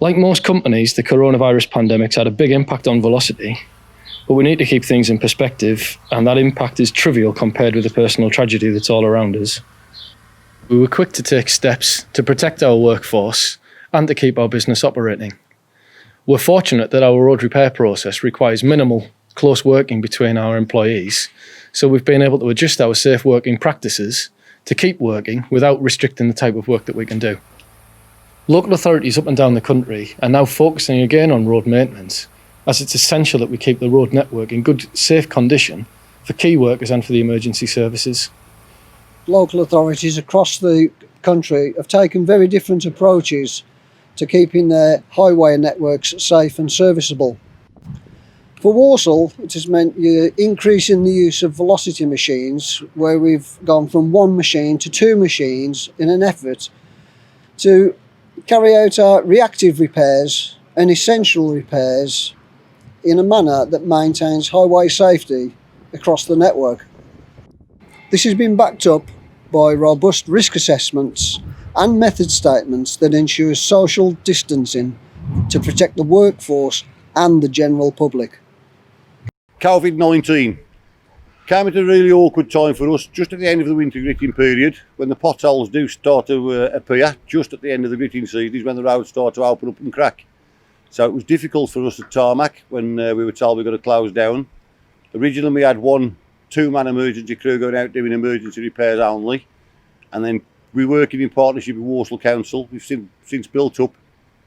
Like most companies, the coronavirus pandemic's had a big impact on Velocity, but we need to keep things in perspective, and that impact is trivial compared with the personal tragedy that's all around us. We were quick to take steps to protect our workforce and to keep our business operating. We're fortunate that our road repair process requires minimal close working between our employees, so we've been able to adjust our safe working practices to keep working without restricting the type of work that we can do. Local authorities up and down the country are now focusing again on road maintenance, as it's essential that we keep the road network in good, safe condition for key workers and for the emergency services. Local authorities across the country have taken very different approaches to keeping their highway networks safe and serviceable. For Walsall, it has meant increasing the use of velocity machines, where we've gone from one machine to two machines in an effort to carry out our reactive repairs and essential repairs in a manner that maintains highway safety across the network. This has been backed up by robust risk assessments and method statements that ensure social distancing to protect the workforce and the general public. COVID-19 came at a really awkward time for us, just at the end of the winter gritting period, when the potholes do start to appear. Just at the end of the gritting season is when the roads start to open up and crack. So it was difficult for us at Tarmac when we were told we got to close down. Originally we had one two-man emergency crew going out doing emergency repairs only, and then we're working in partnership with Walsall Council. We've since built up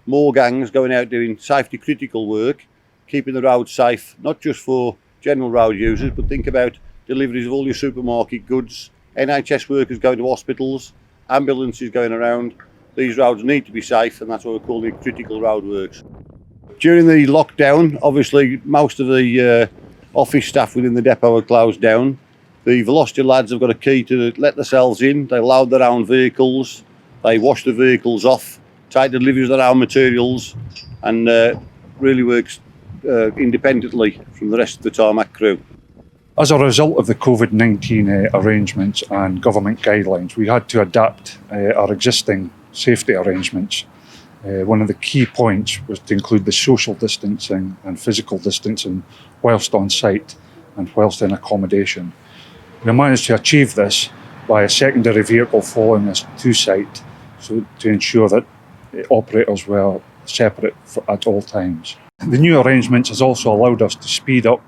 more gangs going out doing safety critical work, keeping the roads safe, not just for general road users, but think about deliveries of all your supermarket goods, NHS workers going to hospitals, ambulances going around. These roads need to be safe, and that's why we're calling it critical road works. During the lockdown, obviously most of the office staff within the depot were closed down. The Velocity lads have got a key to let themselves in. They load their own vehicles, they wash the vehicles off, take deliveries of their own materials, and really works independently from the rest of the Tarmac crew. As a result of the COVID-19 arrangements and government guidelines, we had to adapt our existing safety arrangements. One of the key points was to include the social distancing and physical distancing whilst on site and whilst in accommodation. We managed to achieve this by a secondary vehicle following us to site, so to ensure that operators were separate at all times. The new arrangements has also allowed us to speed up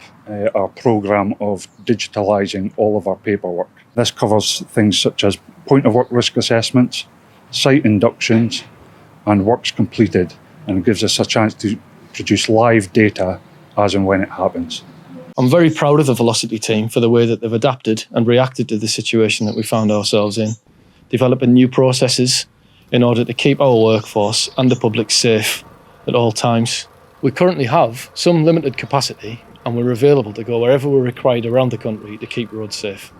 our programme of digitalising all of our paperwork. This covers things such as point of work risk assessments, site inductions and works completed, and it gives us a chance to produce live data as and when it happens. I'm very proud of the Velocity team for the way that they've adapted and reacted to the situation that we found ourselves in, developing new processes in order to keep our workforce and the public safe at all times. We currently have some limited capacity, and we're available to go wherever we're required around the country to keep roads safe.